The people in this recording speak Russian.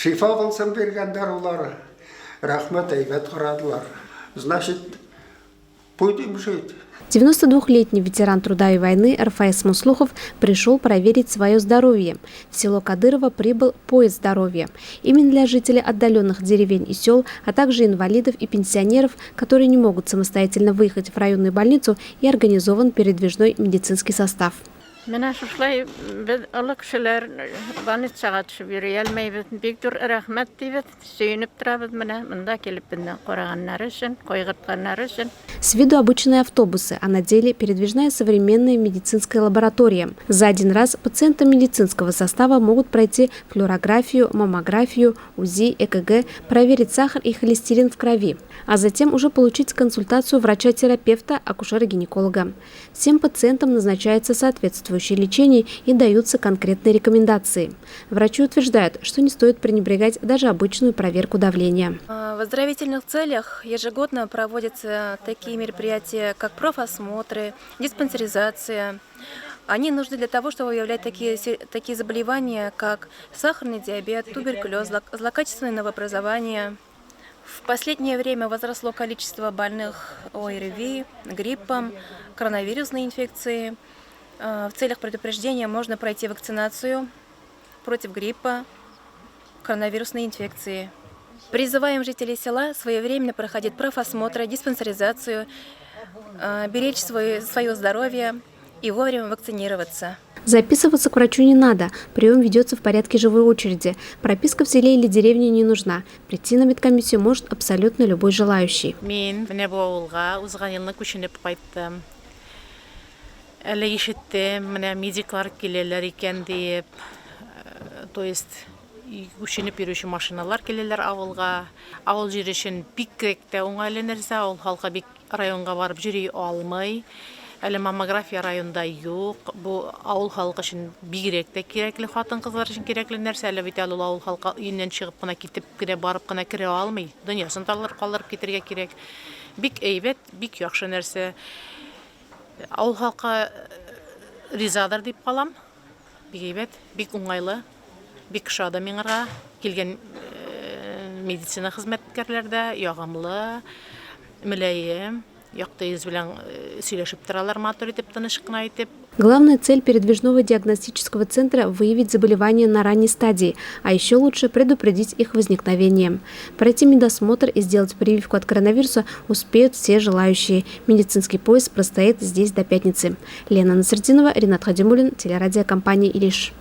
Шифа болсын бергендер олар. Рахмет әйбет құрадылар. Значит, будем жить. 92-летний ветеран труда и войны Рафаис Муслухов пришел проверить свое здоровье. В село Кадырово прибыл поезд здоровья. Именно для жителей отдаленных деревень и сел, а также инвалидов и пенсионеров, которые не могут самостоятельно выехать в районную больницу, и организован передвижной медицинский состав. Менә шулай без олы кешеләр больницага төшеп йөри алмыйбыз. Бик зур рәхмәт дибез. Сөенеп торабыз менә монда килеп безне караганнары өчен, кайгыртканнары өчен. С виду обычные автобусы, а на деле передвижная современная медицинская лаборатория. За один раз пациенты медицинского состава могут пройти флюорографию, маммографию, УЗИ, ЭКГ, проверить сахар и холестерин в крови, а затем уже получить консультацию врача-терапевта, акушера-гинеколога. Всем пациентам назначается соответствующее лечение и даются конкретные рекомендации. Врачи утверждают, что не стоит пренебрегать даже обычную проверку давления. В оздоровительных целях ежегодно проводятся такие мероприятия, как профосмотры, диспансеризация. Они нужны для того, чтобы выявлять такие заболевания, как сахарный диабет, туберкулез, злокачественное новообразование. В последнее время возросло количество больных ОРВИ, гриппом, коронавирусной инфекцией. В целях предупреждения можно пройти вакцинацию против гриппа, коронавирусной инфекции. Призываем жителей села своевременно проходить профосмотры, диспансеризацию, беречь свое здоровье и вовремя вакцинироваться. Записываться к врачу не надо. Прием ведется в порядке живой очереди. Прописка в селе или деревне не нужна. Прийти на медкомиссию может абсолютно любой желающий. Әле ишеттем, менә медиклар киләләр икән дип, то есть күченеп йөрүче машиналар киләләр авылга. Авыл җире өчен бигрәк тә уңайлы нәрсә, ул халкы бик районга барып йөри алмый. Әле маммография районда юк. Бу авыл халкы өчен бигрәк тә кирәкле, хатын-кызлар өчен кирәкле нәрсә. Әле бит авыл халкы өеннән чыгып кына китеп кенә барып кына керә алмый. Дөньясын калдырып китәргә кирәк. Бик әйбәт, бик яхшы нәрсә. Авыл халкы ризадыр дип калам. Бик әйбәт, бик уңайлы, бик шат миңа килгән медицина хезмәткәрләр дә ягымлы, мөлаем, якты йөз белән сөйләшеп торалар, матур итеп, тыныч кына итеп. Главная цель передвижного диагностического центра – выявить заболевания на ранней стадии, а еще лучше предупредить их возникновение. Пройти медосмотр и сделать прививку от коронавируса успеют все желающие. Медицинский поезд простоит здесь до пятницы. Лена Насрединова, Ринат Хадимуллин, телерадиокомпания «Илиш».